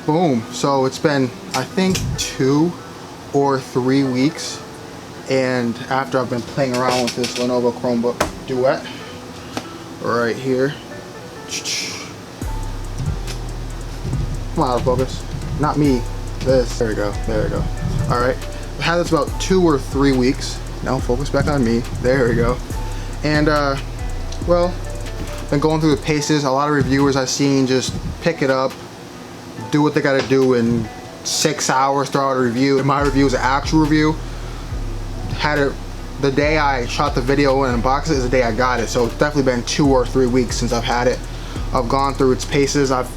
boom. So it's been, I think, 2 or 3 weeks, and after I've been playing around with this Lenovo Chromebook Duet right here. Come on, out of focus. Not me. This. There we go. There we go. All right. I had this about 2 or 3 weeks. Now focus back on me. There we go. And well, been going through the paces. A lot of reviewers I've seen just pick it up, do what they got to do in 6 hours, throw out a review. My review is an actual review. Had it the day I shot the video and unboxed it is the day I got it. So it's definitely been 2 or 3 weeks since I've had it. I've gone through its paces. I've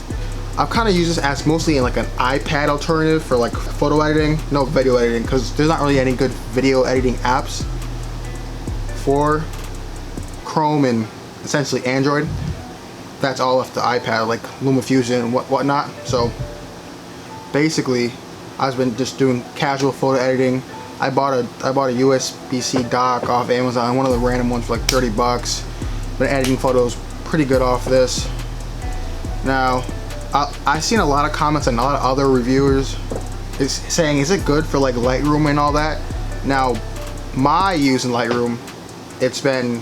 kind of used this as mostly in like an iPad alternative for like photo editing, no video editing, because there's not really any good video editing apps for Chrome and essentially Android. That's all off the iPad, like LumaFusion and whatnot. So basically, I've been just doing casual photo editing. I bought a USB-C dock off Amazon, one of the random ones for like 30 bucks. Been editing photos pretty good off this. Now, I've seen a lot of comments and a lot of other reviewers saying, is it good for like Lightroom and all that? Now, my use in Lightroom, it's been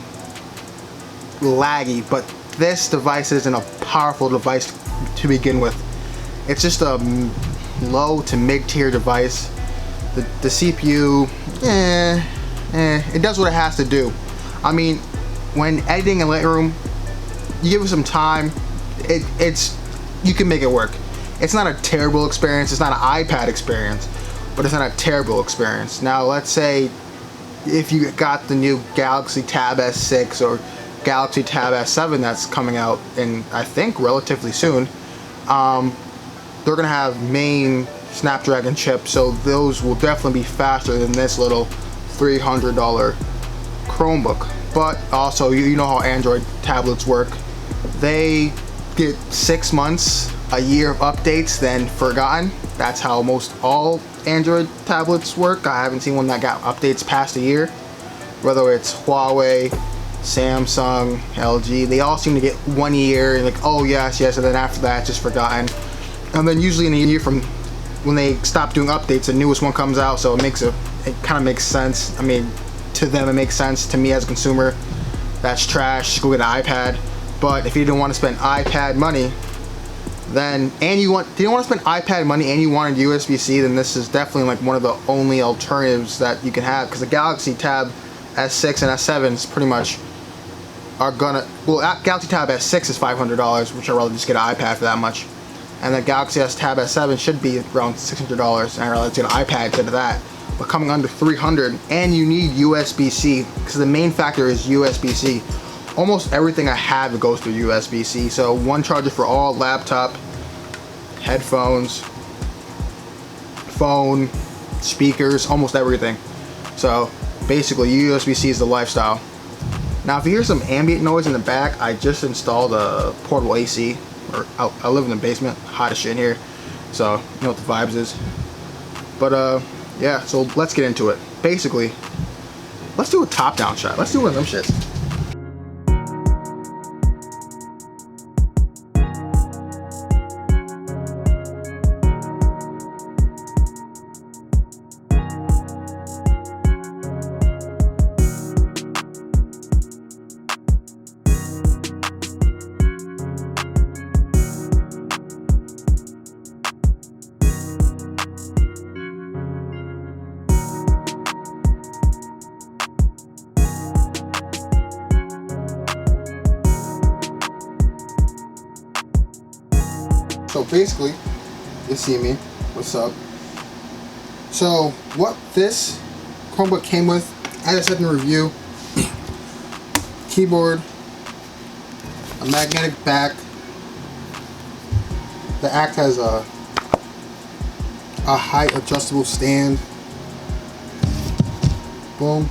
laggy, but this device isn't a powerful device to begin with. It's just a low to mid-tier device. The CPU, it does what it has to do. I mean, when editing in Lightroom, you give it some time, you can make it work. It's not a terrible experience. It's not an iPad experience, but it's not a terrible experience. Now, let's say if you got the new Galaxy Tab S6 or Galaxy Tab S7 that's coming out in, I think, relatively soon, they're gonna have main Snapdragon chips, so those will definitely be faster than this little $300 Chromebook. But also, you know how Android tablets work. They get 6 months, a year of updates, then forgotten. That's how most all Android tablets work. I haven't seen one that got updates past a year. Whether it's Huawei, Samsung, LG, they all seem to get 1 year and like, oh yes, and then after that, it's just forgotten. And then usually in a year from when they stop doing updates, the newest one comes out, so it kind of makes sense. I mean, to them it makes sense. To me as a consumer, that's trash. Just go get an iPad. But if you didn't want to spend iPad money, then you don't want to spend iPad money and you wanted USB-C, then this is definitely like one of the only alternatives that you can have, because the Galaxy Tab S6 and S7 is pretty much Galaxy Tab S6 is $500, which I'd rather just get an iPad for that much. And the Galaxy S Tab S7 should be around $600, and I'd rather get an iPad instead of that. But coming under $300, and you need USB-C, because the main factor is USB-C. Almost everything I have goes through USB-C, so one charger for all, laptop, headphones, phone, speakers, almost everything. So basically USB-C is the lifestyle. Now if you hear some ambient noise in the back, I just installed a portable AC. I live in the basement, hot as shit in here, so you know what the vibes is. But yeah, so let's get into it. Basically, let's do a top-down shot. Let's do one of them shits. So basically, you see me, what's up? So what this Chromebook came with, as I said in the review, keyboard, a magnetic back that acts as a height adjustable stand, boom,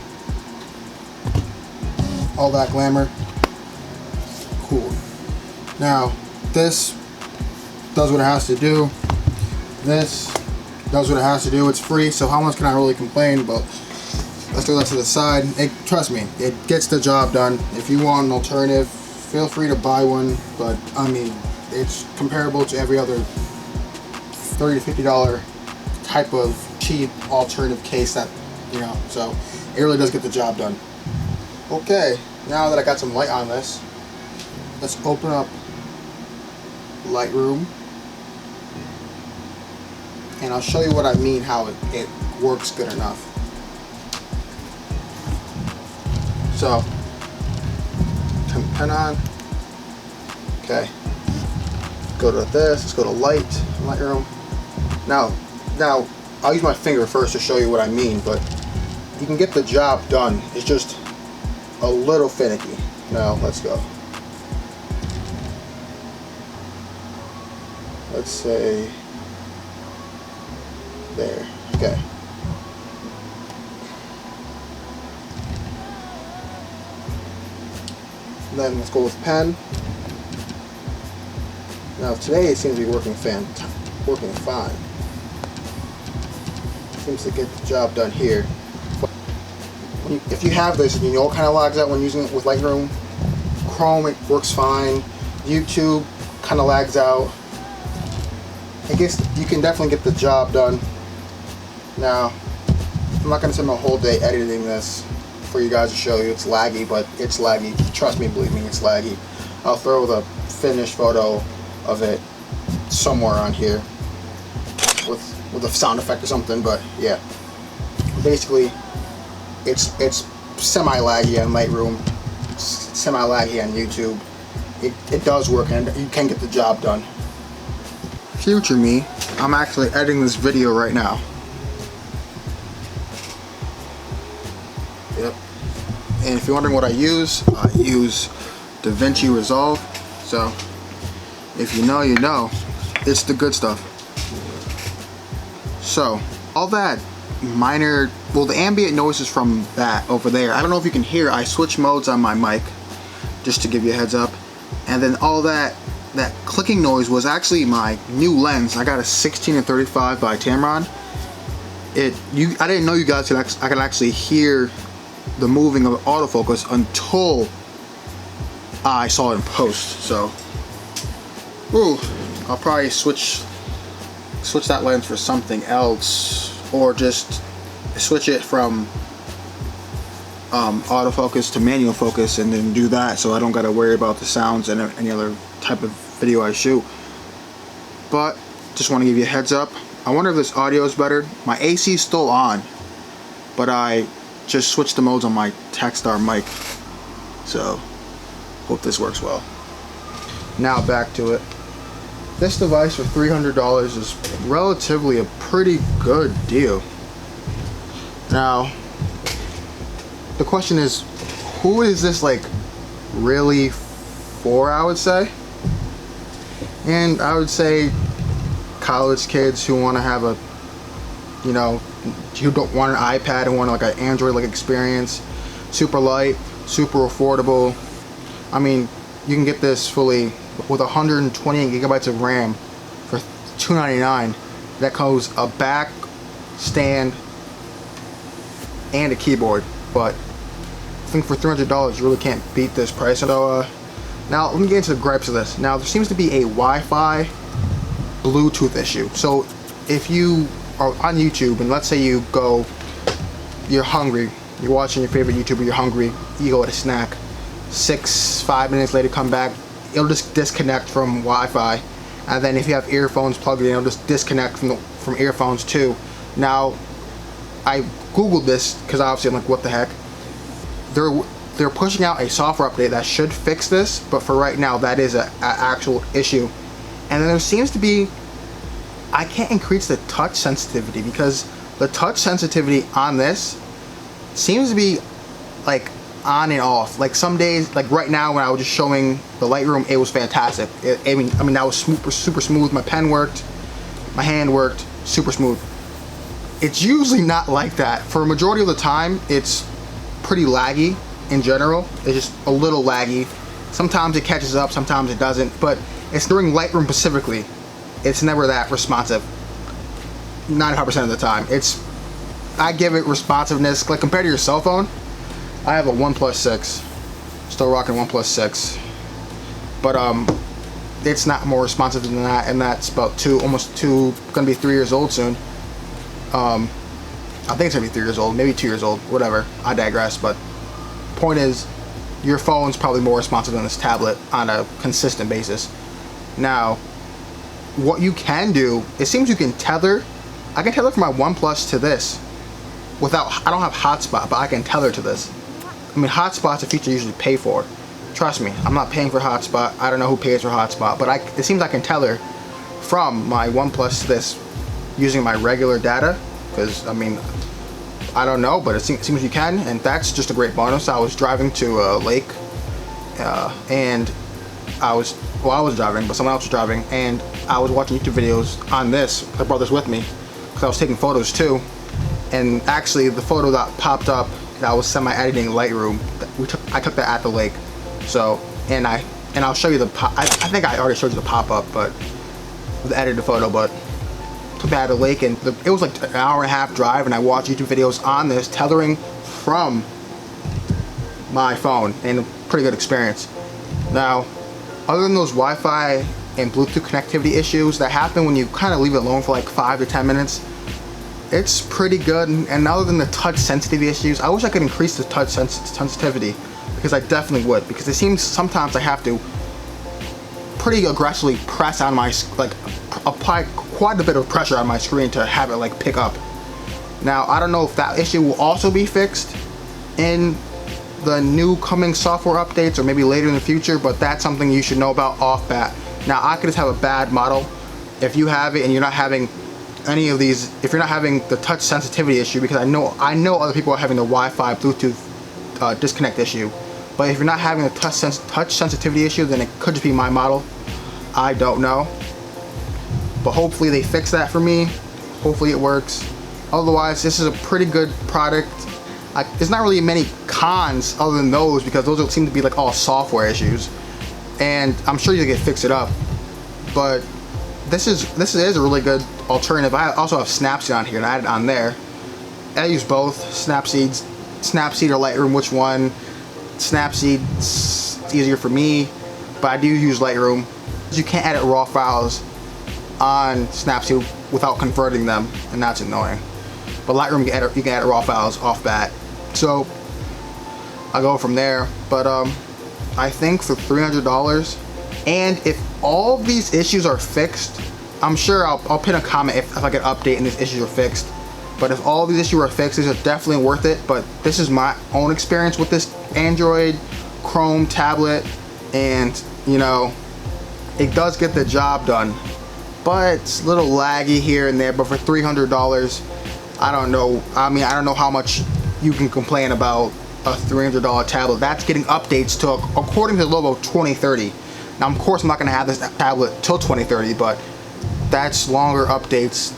all that glamour, cool. Now this does what it has to do. This does what it has to do. It's free, so how much can I really complain? But let's throw that to the side. Trust me, it gets the job done. If you want an alternative, feel free to buy one, but I mean, it's comparable to every other $30 to $50 type of cheap alternative case that, you know, so it really does get the job done. Okay, now that I got some light on this, let's open up Lightroom, and I'll show you what I mean, how it works good enough. So, turn the pen on. Okay. Go to this. Let's go to Lightroom. Now, I'll use my finger first to show you what I mean, but you can get the job done. It's just a little finicky. Now, let's go. Let's say there. Okay. Then let's go with pen. Now today it seems to be working fine. Seems to get the job done here. But if you have this and you know what kind of lags out when using it with Lightroom, Chrome, it works fine. YouTube kind of lags out. I guess you can definitely get the job done. Now, I'm not going to spend my whole day editing this for you guys to show you. It's laggy, but it's laggy. Trust me, believe me, it's laggy. I'll throw the finished photo of it somewhere on here with a sound effect or something, but yeah. Basically, it's semi-laggy on Lightroom, semi-laggy on YouTube. It does work, and you can get the job done. Future me, I'm actually editing this video right now. Yep. And if you're wondering what I use DaVinci Resolve. So if you know, you know. It's the good stuff. So all that minor, well, the ambient noise is from that over there. I don't know if you can hear, I switch modes on my mic just to give you a heads up. And then all that clicking noise was actually my new lens. I got a 16-35 by Tamron. I didn't know you guys I could actually hear the moving of autofocus until I saw it in post. So, ooh, I'll probably switch that lens for something else, or just switch it from autofocus to manual focus, and then do that, so I don't gotta worry about the sounds and any other type of video I shoot. But just want to give you a heads up. I wonder if this audio is better. My AC is still on, but I just switched the modes on my Techstar mic, so hope this works well. Now back to it. This device for $300 is relatively a pretty good deal. Now the question is, who is this like really for, I would say? And I would say college kids who want to have a, you know, who don't want an iPad and want like an Android like experience. Super light, super affordable. I mean, you can get this fully with 128 gigabytes of RAM for $299. That comes a back stand and a keyboard. But I think for $300 you really can't beat this price. So now let me get into the gripes of this. Now there seems to be a Wi-Fi Bluetooth issue. So if you are on YouTube and let's say you're hungry, you're watching your favorite YouTuber, you're hungry, you go at a snack, 5 minutes later come back, it'll just disconnect from Wi-Fi, and then if you have earphones plugged in, it'll just disconnect from earphones too. Now I googled this because obviously I'm like, what the heck? They're pushing out a software update that should fix this, but for right now that is an actual issue. And then there seems to be, I can't increase the touch sensitivity, because the touch sensitivity on this seems to be like on and off. Like some days, like right now when I was just showing the Lightroom, it was fantastic. I mean that was super smooth. My pen worked, my hand worked, super smooth. It's usually not like that. For a majority of the time, it's pretty laggy in general. It's just a little laggy. Sometimes it catches up, sometimes it doesn't, but it's during Lightroom specifically, it's never that responsive. 95% of the time. I give it responsiveness, like compared to your cell phone, I have a OnePlus 6, still rocking OnePlus 6, but it's not more responsive than that, and that's about almost gonna be 3 years old soon. I think it's gonna be 3 years old, maybe 2 years old, whatever. I digress. But point is, your phone's probably more responsive than this tablet on a consistent basis. Now, what you can do, it seems you can tether. I can tether from my OnePlus to this without, I don't have hotspot, but I can tether to this. I mean, hotspot's a feature you usually pay for. Trust me, I'm not paying for hotspot. I don't know who pays for hotspot, but it seems I can tether from my OnePlus to this using my regular data, because I mean, I don't know, but it seems you can, and that's just a great bonus. I was driving to a lake, and I was driving, but someone else was driving, and I was watching YouTube videos on this. I brought this with me because I was taking photos too, and actually the photo that popped up that I was semi-editing Lightroom, I took that at the lake. So, and I'll show you I think I already showed you the pop-up, but the edited photo, but took that at the lake, and it was like an hour and a half drive, and I watched YouTube videos on this, tethering from my phone, and a pretty good experience. Now, other than those Wi-Fi and Bluetooth connectivity issues that happen when you kind of leave it alone for like 5 to 10 minutes, it's pretty good. And other than the touch sensitivity issues, I wish I could increase the touch sensitivity, because I definitely would, because it seems sometimes I have to pretty aggressively press on my, like, apply quite a bit of pressure on my screen to have it like pick up. Now, I don't know if that issue will also be fixed in the new coming software updates or maybe later in the future, but that's something you should know about off bat. Now, I could just have a bad model. If you have it and you're not having any of these, if you're not having the touch sensitivity issue, because I know other people are having the Wi-Fi Bluetooth disconnect issue, but if you're not having a touch sensitivity issue, then it could just be my model. I don't know, but hopefully they fix that for me. Hopefully it works. Otherwise, this is a pretty good product. There's not really many cons other than those, because those seem to be like all software issues, and I'm sure you can fix it up. But this is a really good alternative. I also have Snapseed on here, and I added on there. I use both Snapseed or Lightroom. Which one? Snapseed's easier for me, but I do use Lightroom. You can't edit raw files on Snapseed without converting them, and that's annoying. But Lightroom, you can edit raw files off bat. So I'll go from there. But I think for $300, and if all of these issues are fixed, I'm sure I'll pin a comment if I get an update and these issues are fixed. But if all these issues are fixed, these are definitely worth it. But this is my own experience with this Android Chrome tablet, and you know, it does get the job done, but it's a little laggy here and there. But for $300, I don't know. I mean, I don't know how much you can complain about a $300 tablet that's getting updates to, according to Lenovo, 2030. Now, of course, I'm not going to have this tablet till 2030, but that's longer updates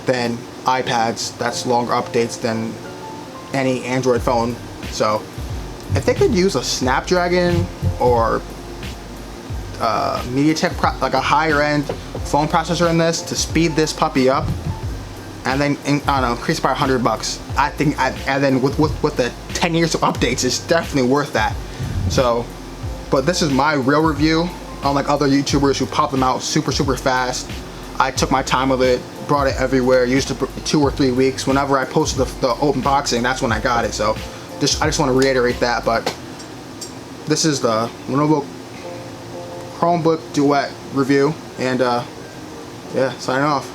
than iPads. That's longer updates than any Android phone. So, if they could use a Snapdragon or MediaTek, like a higher end phone processor in this to speed this puppy up, and then I don't know, increase it by $100, I think, and then with the 10 years of updates, it's definitely worth that. So, but this is my real review. Unlike other YouTubers who pop them out super fast, I took my time with it, brought it everywhere, used it for 2 or 3 weeks. Whenever I posted the unboxing, that's when I got it. So I just want to reiterate that. But this is the Lenovo Chromebook Duet review, and yeah, signing off.